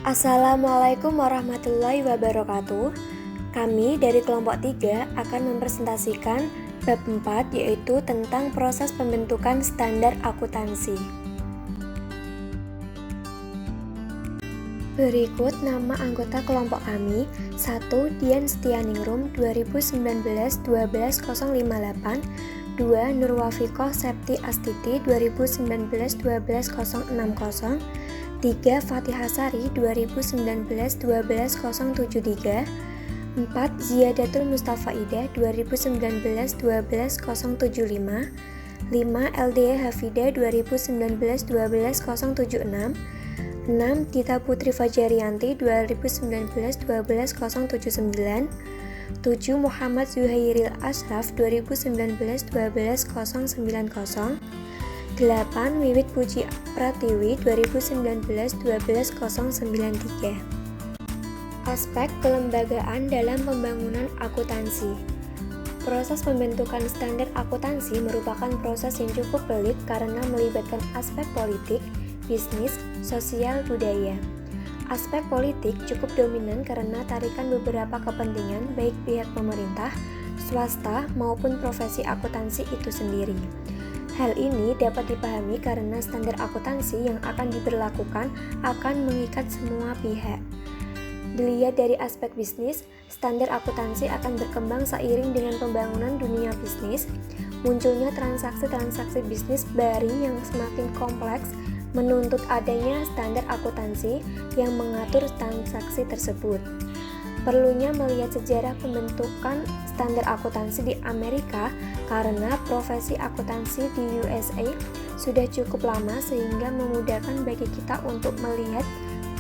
Assalamualaikum warahmatullahi wabarakatuh. Kami dari kelompok 3 akan mempresentasikan bab 4, yaitu tentang proses pembentukan standar akuntansi. Berikut nama anggota kelompok kami. 1. Dian Setianingrum 2019-12058. 2. Nurwafikoh Septi Astiti 2019-12060. 3. Fatihah Sari 2019-12073. 4. Ziyadatul Mustafaidah 2019-12075. 5. LDA Hafida 2019-12076. 6. Dita Putri Fajarianti 2019-12079. 7. Muhammad Zuhairil Ashraf 2019-12090. 8. Wiwit Puji Pratiwi 2019-12093. Aspek kelembagaan dalam pembangunan akuntansi. Proses pembentukan standar akuntansi merupakan proses yang cukup pelik karena melibatkan aspek politik, bisnis, sosial, budaya. Aspek politik cukup dominan karena tarikan beberapa kepentingan baik pihak pemerintah, swasta, maupun profesi akuntansi itu sendiri. Hal ini dapat dipahami karena standar akuntansi yang akan diberlakukan akan mengikat semua pihak. Dilihat dari aspek bisnis, standar akuntansi akan berkembang seiring dengan pembangunan dunia bisnis. Munculnya transaksi-transaksi bisnis baru yang semakin kompleks menuntut adanya standar akuntansi yang mengatur transaksi tersebut. Perlunya melihat sejarah pembentukan standar akuntansi di Amerika karena profesi akuntansi di USA sudah cukup lama sehingga memudahkan bagi kita untuk melihat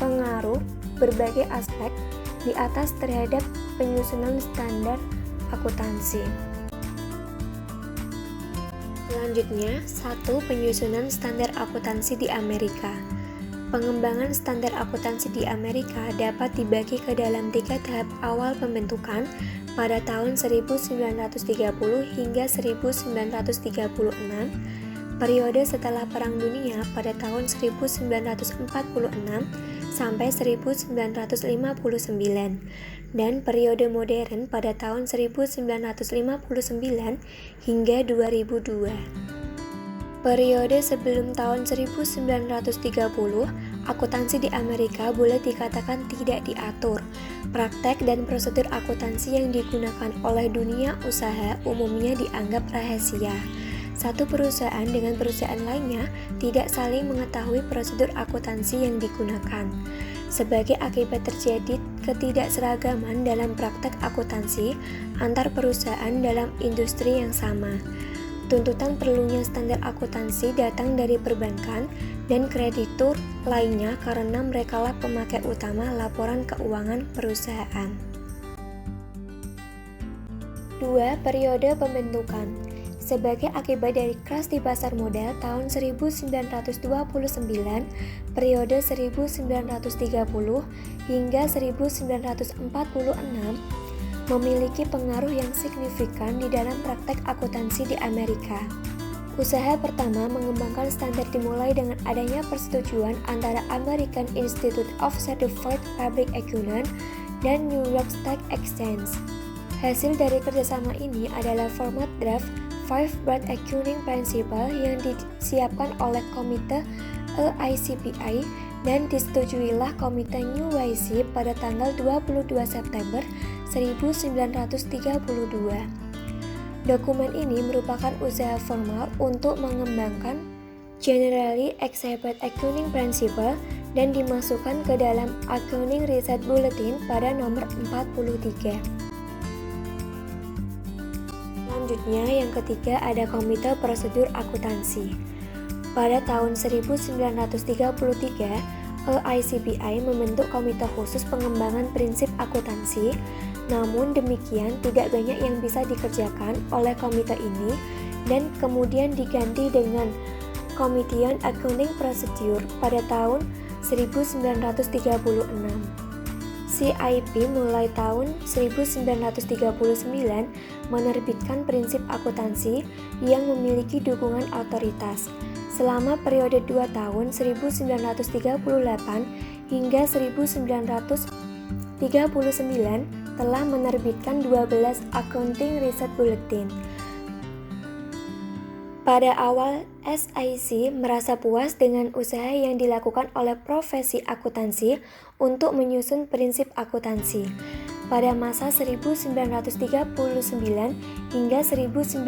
pengaruh berbagai aspek di atas terhadap penyusunan standar akuntansi. Selanjutnya, 1. Penyusunan standar akuntansi di Amerika. Pengembangan standar akuntansi di Amerika dapat dibagi ke dalam 3 tahap awal pembentukan pada tahun 1930 hingga 1936, periode setelah Perang Dunia pada tahun 1946 sampai 1959, dan periode modern pada tahun 1959 hingga 2002. Periode sebelum tahun 1930, akuntansi di Amerika boleh dikatakan tidak diatur. Praktek dan prosedur akuntansi yang digunakan oleh dunia usaha umumnya dianggap rahasia. Satu perusahaan dengan perusahaan lainnya tidak saling mengetahui prosedur akuntansi yang digunakan. Sebagai akibat terjadi ketidakseragaman dalam praktek akuntansi antar perusahaan dalam industri yang sama. Tuntutan perlunya standar akuntansi datang dari perbankan dan kreditur lainnya karena merekalah pemakai utama laporan keuangan perusahaan. 2. Periode pembentukan. Sebagai akibat dari crash di pasar modal tahun 1929, periode 1930 hingga 1946 memiliki pengaruh yang signifikan di dalam praktek akuntansi di Amerika. Usaha pertama mengembangkan standar dimulai dengan adanya persetujuan antara American Institute of Certified Public Accountant dan New York Stock Exchange. Hasil dari kerjasama ini adalah format draft 5 Broad Accounting Principle yang disiapkan oleh Komite AICPA dan disetujuilah Komite New YC pada tanggal 22 September 1932. Dokumen ini merupakan usaha formal untuk mengembangkan Generally Accepted Accounting Principle dan dimasukkan ke dalam Accounting Research Bulletin pada nomor 43. Selanjutnya, yang ketiga ada Komite Prosedur Akuntansi. Pada tahun 1933, AICPA membentuk komite khusus pengembangan prinsip akuntansi. Namun demikian, tidak banyak yang bisa dikerjakan oleh komite ini dan kemudian diganti dengan Committee on Accounting Procedure pada tahun 1936. CIP mulai tahun 1939 menerbitkan prinsip akuntansi yang memiliki dukungan otoritas. selama periode 2 tahun 1938 hingga 1939 telah menerbitkan 12 Accounting Research Bulletin. Pada awal, SIC merasa puas dengan usaha yang dilakukan oleh profesi akuntansi untuk menyusun prinsip akuntansi. Pada masa 1939 hingga 1946,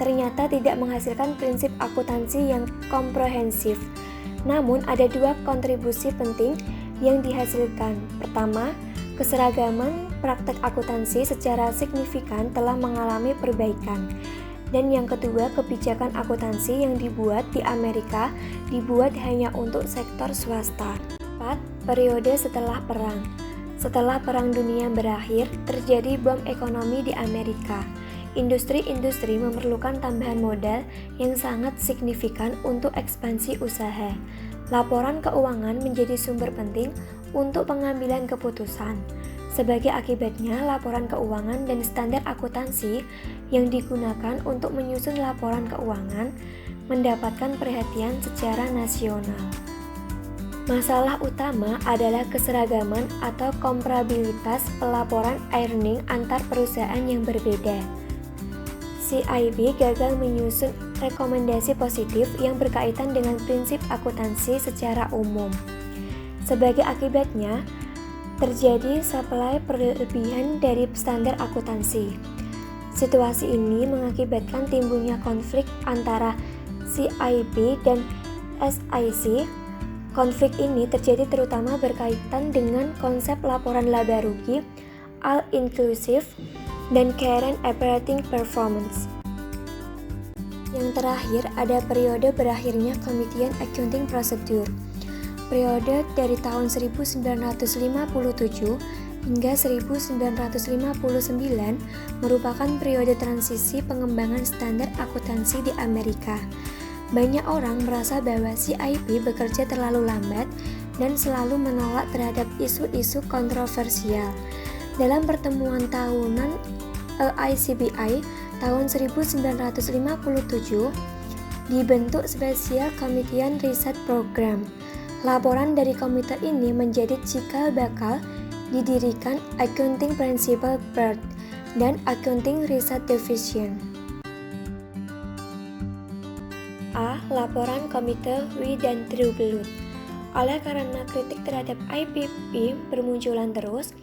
ternyata tidak menghasilkan prinsip akuntansi yang komprehensif. Namun, ada dua kontribusi penting yang dihasilkan. Pertama, keseragaman praktek akuntansi secara signifikan telah mengalami perbaikan. Dan yang kedua, kebijakan akuntansi yang dibuat di Amerika dibuat hanya untuk sektor swasta. 4. Periode setelah perang. Setelah Perang Dunia berakhir, terjadi bom ekonomi di Amerika. Industri-industri memerlukan tambahan modal yang sangat signifikan untuk ekspansi usaha. Laporan keuangan menjadi sumber penting untuk pengambilan keputusan. Sebagai akibatnya, laporan keuangan dan standar akuntansi yang digunakan untuk menyusun laporan keuangan mendapatkan perhatian secara nasional. Masalah utama adalah keseragaman atau komparabilitas pelaporan earning antar perusahaan yang berbeda. CIB gagal menyusun rekomendasi positif yang berkaitan dengan prinsip akuntansi secara umum. Sebagai akibatnya, terjadi supply berlebihan dari standar akuntansi. Situasi ini mengakibatkan timbulnya konflik antara CIB dan SIC. Konflik ini terjadi terutama berkaitan dengan konsep laporan laba rugi, all-inclusive, dan current operating performance. Yang terakhir, ada periode berakhirnya Commission Accounting Procedure. Periode dari tahun 1957 hingga 1959 merupakan periode transisi pengembangan standar akuntansi di Amerika. Banyak orang merasa bahwa CIB bekerja terlalu lambat dan selalu menolak terhadap isu-isu kontroversial. Dalam pertemuan tahunan AICPI tahun 1957, dibentuk Special Commission Research Program. Laporan dari komite ini menjadi cikal bakal didirikan Accounting Principles Board dan Accounting Research Division. A. Laporan Komite Hui dan Trubbelut. Oleh karena kritik terhadap IPP bermunculan terus,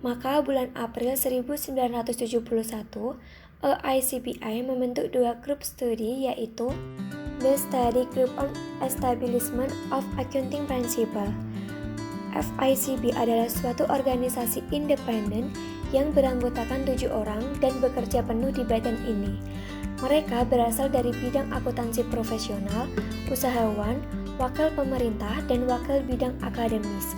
maka bulan April 1971, AICPI membentuk dua grup studi, yaitu The Study Group on Establishment of Accounting Principles. FICB adalah suatu organisasi independen yang beranggotakan 7 orang dan bekerja penuh di badan ini. Mereka berasal dari bidang akuntansi profesional, usahawan, wakil pemerintah, dan wakil bidang akademis.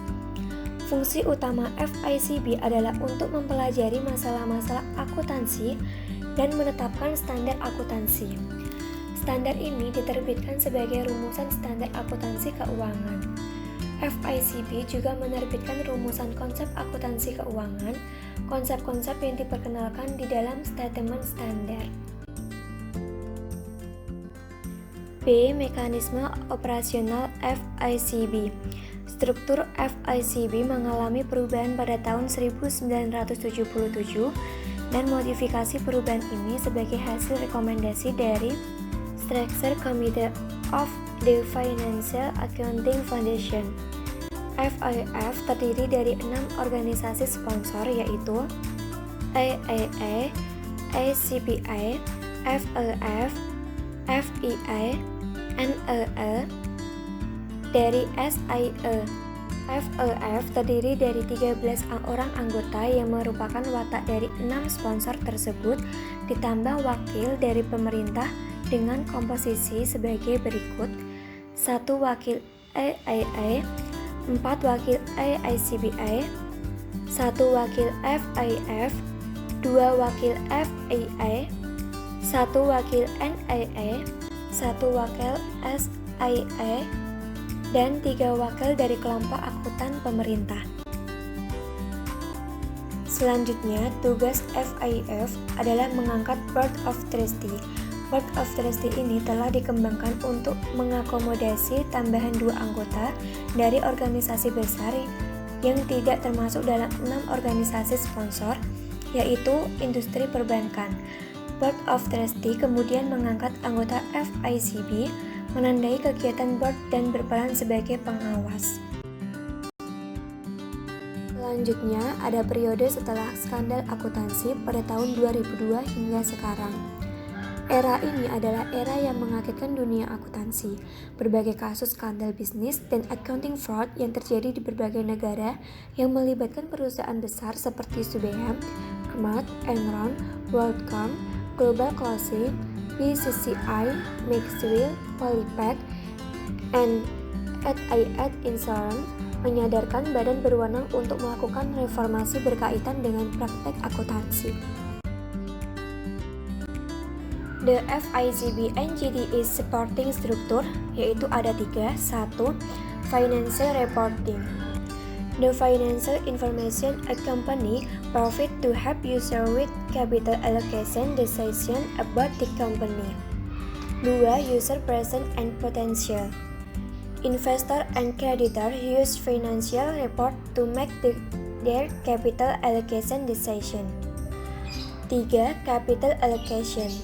Fungsi utama FICB adalah untuk mempelajari masalah-masalah akuntansi dan menetapkan standar akuntansi. Standar ini diterbitkan sebagai rumusan standar akuntansi keuangan. FICB juga menerbitkan rumusan konsep akuntansi keuangan, konsep-konsep yang diperkenalkan di dalam statement standar. B. Mekanisme operasional FICB. Struktur FICB mengalami perubahan pada tahun 1977 dan modifikasi perubahan ini sebagai hasil rekomendasi dari Structure Committee of the Financial Accounting Foundation. FIF terdiri dari 6 organisasi sponsor, yaitu AAA, ACPI, FEF, FEI, NEE. Dari SIE, FEF terdiri dari 13 orang anggota yang merupakan watak dari 6 sponsor tersebut, ditambah wakil dari pemerintah dengan komposisi sebagai berikut: 1 wakil AAA, 4 wakil AICPI, 1 wakil FIF, 2 wakil FEI, 1 wakil NEE, 1 wakil SIE, dan 3 wakil dari kelompok akuntan pemerintah. Selanjutnya, tugas FIF adalah mengangkat Board of Trustees. Board of Trustee ini telah dikembangkan untuk mengakomodasi tambahan 2 anggota dari organisasi besar yang tidak termasuk dalam 6 organisasi sponsor, yaitu industri perbankan. Board of Trustee kemudian mengangkat anggota FICB, menandai kegiatan board dan berperan sebagai pengawas. Selanjutnya, ada periode setelah skandal akuntansi pada tahun 2002 hingga sekarang. Era ini adalah era yang mengagetkan dunia akuntansi. Berbagai kasus skandal bisnis dan accounting fraud yang terjadi di berbagai negara yang melibatkan perusahaan besar seperti Subeham, Kmart, Enron, WorldCom, Global Closing, BCCI, Maxwell, Polypack, and Etihad Insurance menyadarkan badan berwenang untuk melakukan reformasi berkaitan dengan praktek akuntansi. The FICB NGD is supporting structure, yaitu ada 3. 1. Financial reporting. The financial information accompany profit to help user with capital allocation decision about the company. 2. User present and potential. Investor and creditor use financial report to make their capital allocation decision. 3. Capital allocation.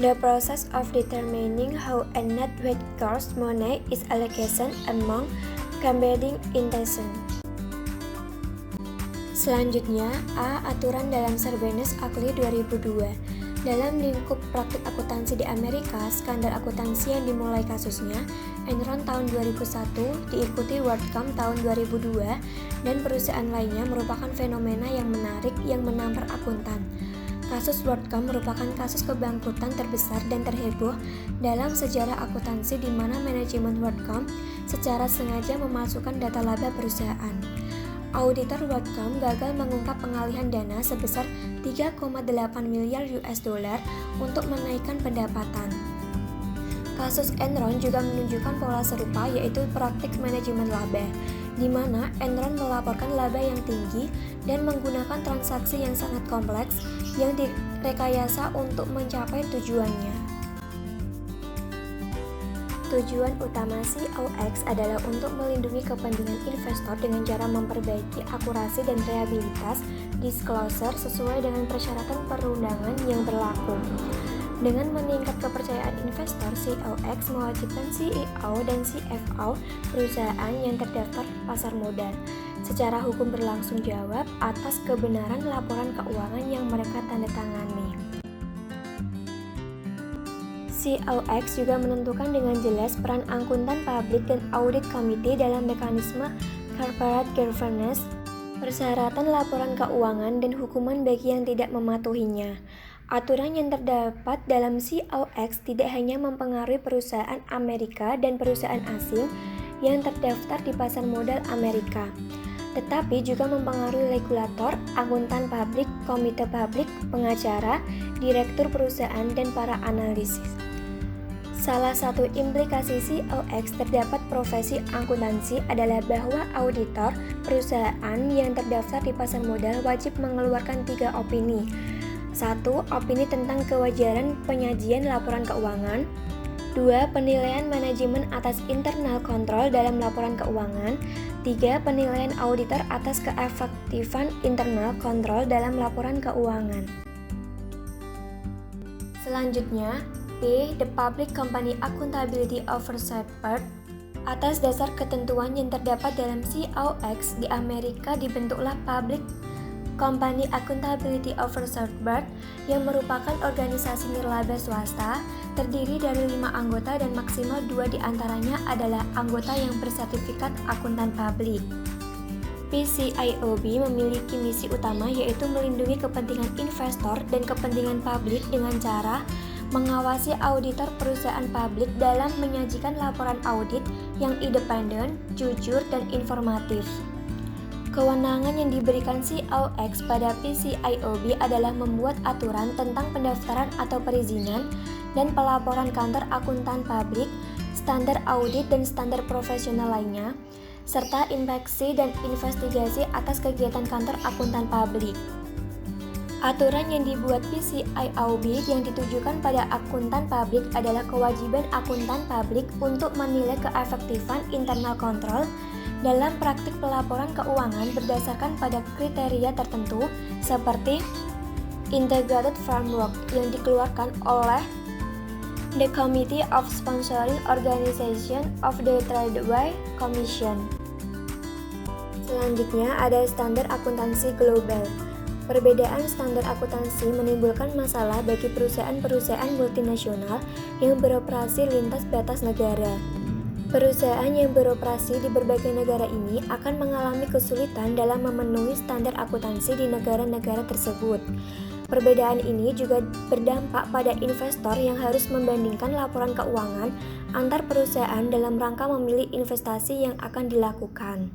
The process of determining how a net worth cost money is allocation among competing intention. Selanjutnya, A. Aturan dalam Sarbanes-Oxley 2002. Dalam lingkup praktik akuntansi di Amerika, skandal akuntansi yang dimulai kasusnya Enron tahun 2001, diikuti WorldCom tahun 2002, dan perusahaan lainnya merupakan fenomena yang menarik yang menampar akuntan. Kasus WorldCom merupakan kasus kebangkrutan terbesar dan terheboh dalam sejarah akuntansi di mana manajemen WorldCom secara sengaja memasukkan data laba perusahaan. Auditor WorldCom gagal mengungkap pengalihan dana sebesar 3,8 miliar US dollar untuk menaikkan pendapatan. Kasus Enron juga menunjukkan pola serupa, yaitu praktik manajemen laba, di mana Enron melaporkan laba yang tinggi dan menggunakan transaksi yang sangat kompleks yang direkayasa untuk mencapai tujuannya. Tujuan utama COX adalah untuk melindungi kepentingan investor dengan cara memperbaiki akurasi dan reliabilitas disclosure sesuai dengan persyaratan perundangan yang berlaku. Dengan meningkat kepercayaan investor, COX mewajibkan CEO dan CFO perusahaan yang terdaftar pasar modal secara hukum berlangsung jawab atas kebenaran laporan keuangan yang mereka tanda tangani. COX juga menentukan dengan jelas peran akuntan publik dan audit committee dalam mekanisme corporate governance, persyaratan laporan keuangan, dan hukuman bagi yang tidak mematuhinya. Aturan yang terdapat dalam COX tidak hanya mempengaruhi perusahaan Amerika dan perusahaan asing yang terdaftar di pasar modal Amerika, tetapi juga mempengaruhi regulator, akuntan publik, komite publik, pengacara, direktur perusahaan, dan para analisis. Salah satu implikasi COX terdapat profesi akuntansi adalah bahwa auditor perusahaan yang terdaftar di pasar modal wajib mengeluarkan 3 opini. 1. Opini tentang kewajaran penyajian laporan keuangan. 2. Penilaian manajemen atas internal kontrol dalam laporan keuangan. 3. Penilaian auditor atas keefektifan internal kontrol dalam laporan keuangan. Selanjutnya, B. The Public Company Accountability Oversight Board. Atas dasar ketentuan yang terdapat dalam COX, di Amerika dibentuklah Public Company Accountability Oversight Board yang merupakan organisasi nirlaba swasta, terdiri dari 5 anggota dan maksimal 2 diantaranya adalah anggota yang bersertifikat akuntan publik. PCAOB memiliki misi utama, yaitu melindungi kepentingan investor dan kepentingan publik dengan cara mengawasi auditor perusahaan publik dalam menyajikan laporan audit yang independen, jujur, dan informatif. Kewenangan yang diberikan COX pada PCAOB adalah membuat aturan tentang pendaftaran atau perizinan dan pelaporan kantor akuntan publik, standar audit dan standar profesional lainnya, serta inspeksi dan investigasi atas kegiatan kantor akuntan publik. Aturan yang dibuat PCAOB yang ditujukan pada akuntan publik adalah kewajiban akuntan publik untuk menilai keefektifan internal control dalam praktik pelaporan keuangan berdasarkan pada kriteria tertentu seperti Integrated Framework yang dikeluarkan oleh The Committee of Sponsoring Organization of the Tradeway Commission. Selanjutnya ada standar akuntansi global. Perbedaan standar akuntansi menimbulkan masalah bagi perusahaan-perusahaan multinasional yang beroperasi lintas batas negara. Perusahaan yang beroperasi di berbagai negara ini akan mengalami kesulitan dalam memenuhi standar akuntansi di negara-negara tersebut. Perbedaan ini juga berdampak pada investor yang harus membandingkan laporan keuangan antar perusahaan dalam rangka memilih investasi yang akan dilakukan.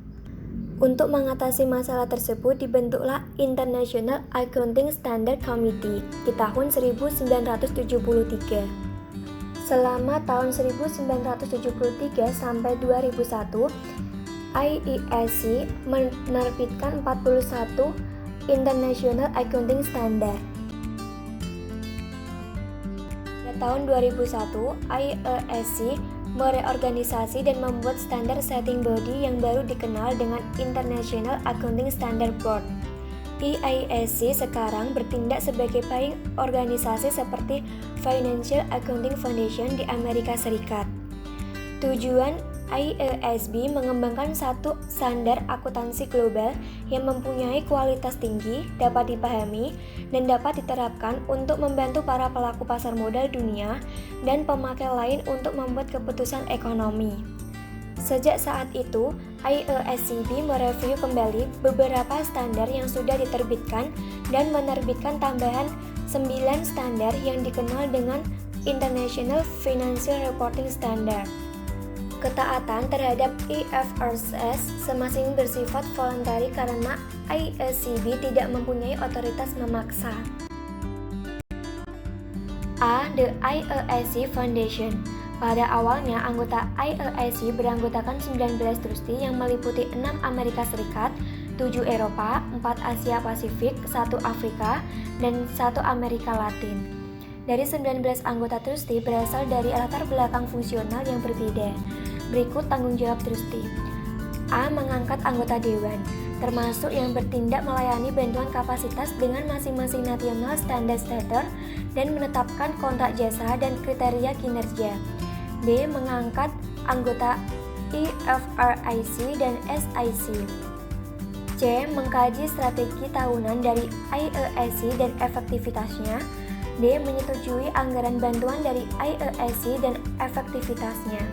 Untuk mengatasi masalah tersebut dibentuklah International Accounting Standard Committee di tahun 1973. Selama tahun 1973 sampai 2001, IASC menerbitkan 41 International Accounting Standard. Pada tahun 2001, IASC mereorganisasi dan membuat standar setting body yang baru dikenal dengan International Accounting Standard Board. IASC sekarang bertindak sebagai payung organisasi seperti Financial Accounting Foundation di Amerika Serikat. Tujuan IASB mengembangkan satu standar akuntansi global yang mempunyai kualitas tinggi, dapat dipahami, dan dapat diterapkan untuk membantu para pelaku pasar modal dunia dan pemakai lain untuk membuat keputusan ekonomi. Sejak saat itu, IASB mereview kembali beberapa standar yang sudah diterbitkan dan menerbitkan tambahan 9 standar yang dikenal dengan International Financial Reporting Standard. Ketaatan terhadap IFRS semestinya bersifat voluntari karena IASB tidak mempunyai otoritas memaksa. The IASC Foundation. Pada awalnya, anggota IASC beranggotakan 19 trustee yang meliputi 6 Amerika Serikat, 7 Eropa, 4 Asia Pasifik, 1 Afrika, dan 1 Amerika Latin. Dari 19 anggota trustee berasal dari latar belakang fungsional yang berbeda. Berikut tanggung jawab trustee. A. Mengangkat anggota dewan, termasuk yang bertindak melayani bantuan kapasitas dengan masing-masing national standard stater dan menetapkan kontrak jasa dan kriteria kinerja. B. Mengangkat anggota IFRIC dan SIC. C. Mengkaji strategi tahunan dari IASC dan efektivitasnya. D. Menyetujui anggaran bantuan dari IASC dan efektivitasnya.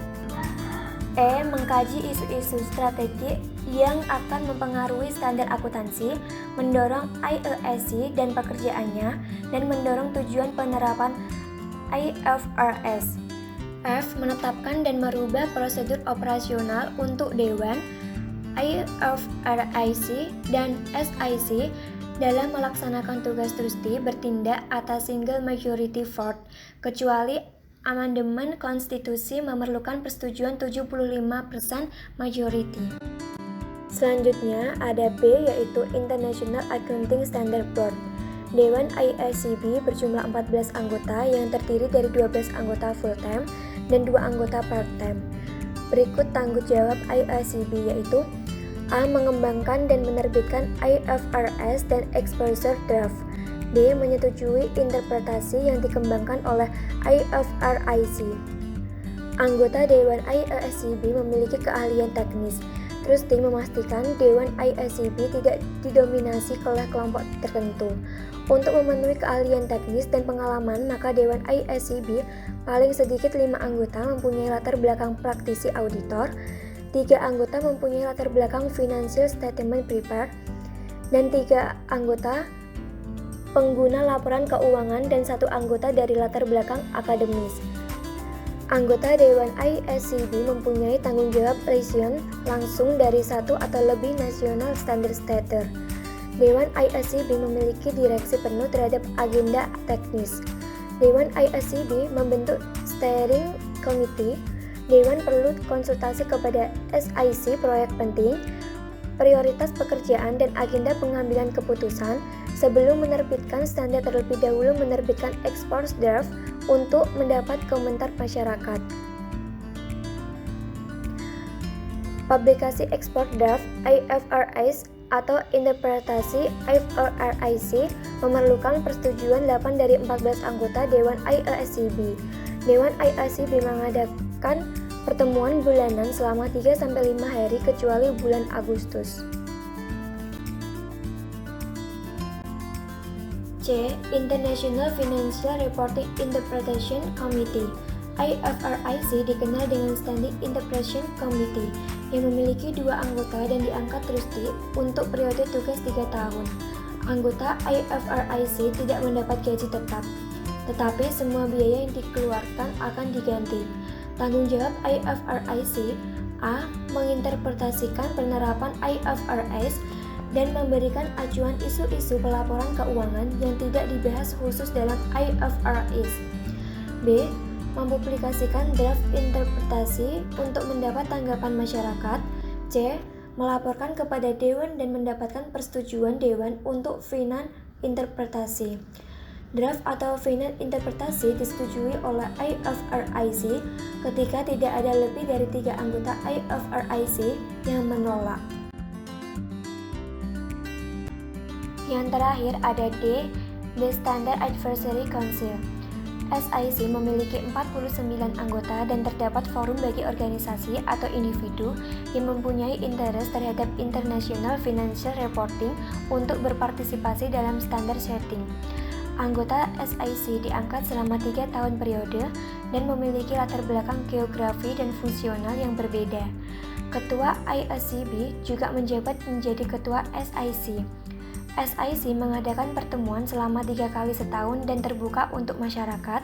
E. Mengkaji isu-isu strategi yang akan mempengaruhi standar akuntansi, mendorong IASC dan pekerjaannya, dan mendorong tujuan penerapan IFRS. F. Menetapkan dan merubah prosedur operasional untuk Dewan, IFRIC, dan SIC dalam melaksanakan tugas trustee bertindak atas single majority vote, kecuali amandemen konstitusi memerlukan persetujuan 75% majority. Selanjutnya ada B, yaitu International Accounting Standard Board. Dewan IASB berjumlah 14 anggota yang terdiri dari 12 anggota full-time dan 2 anggota part-time. Berikut tanggung jawab IASB, yaitu A. Mengembangkan dan menerbitkan IFRS dan exposure draft. B. Menyetujui interpretasi yang dikembangkan oleh IFRIC. Anggota Dewan IASB memiliki keahlian teknis. Trustee memastikan Dewan IASB tidak didominasi oleh kelompok tertentu. Untuk memenuhi keahlian teknis dan pengalaman, maka Dewan IASB paling sedikit 5 anggota mempunyai latar belakang praktisi auditor, 3 anggota mempunyai latar belakang financial statement prepare, dan 3 anggota pengguna laporan keuangan dan 1 anggota dari latar belakang akademis. Anggota Dewan IASB mempunyai tanggung jawab liaison langsung dari 1 atau lebih national standard stater. Dewan IASB memiliki direksi penuh terhadap agenda teknis. Dewan IASB membentuk steering committee. Dewan perlu konsultasi kepada SIC proyek penting. prioritas pekerjaan dan agenda pengambilan keputusan sebelum menerbitkan standar terlebih dahulu menerbitkan export draft untuk mendapat komentar masyarakat. Publikasi export draft IFRS atau interpretasi IFRIC memerlukan persetujuan 8 dari 14 anggota Dewan IASCB. Dewan IASCB mengadakan pertemuan bulanan selama 3-5 hari kecuali bulan Agustus. C. International Financial Reporting Interpretation Committee. IFRIC dikenal dengan Standing Interpretation Committee yang memiliki 2 anggota dan diangkat trustee untuk periode tugas 3 tahun. Anggota IFRIC tidak mendapat gaji tetap, tetapi semua biaya yang dikeluarkan akan diganti. Tanggung jawab IFRIC: A. Menginterpretasikan penerapan IFRS dan memberikan acuan isu-isu pelaporan keuangan yang tidak dibahas khusus dalam IFRS. B. Mempublikasikan draft interpretasi untuk mendapat tanggapan masyarakat. C. Melaporkan kepada Dewan dan mendapatkan persetujuan Dewan untuk final interpretasi. Draft atau final interpretasi disetujui oleh IFRIC ketika tidak ada lebih dari 3 anggota IFRIC yang menolak. Yang terakhir ada D. The Standard Advisory Council. SIC memiliki 49 anggota dan terdapat forum bagi organisasi atau individu yang mempunyai interest terhadap international financial reporting untuk berpartisipasi dalam standar setting. Anggota SIC diangkat selama 3 tahun periode dan memiliki latar belakang geografi dan fungsional yang berbeda. Ketua IASCB juga menjabat menjadi ketua SIC. SIC mengadakan pertemuan selama 3 kali setahun dan terbuka untuk masyarakat.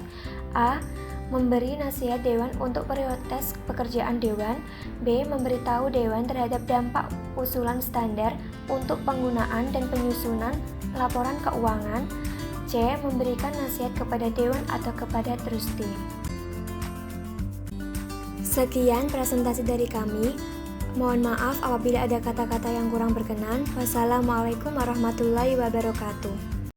A. Memberi nasihat Dewan untuk prioritas pekerjaan Dewan. B. Memberitahu Dewan terhadap dampak usulan standar untuk penggunaan dan penyusunan laporan keuangan. C. Memberikan nasihat kepada Dewan atau kepada trustee. Sekian presentasi dari kami. Mohon maaf apabila ada kata-kata yang kurang berkenan. Wassalamualaikum warahmatullahi wabarakatuh.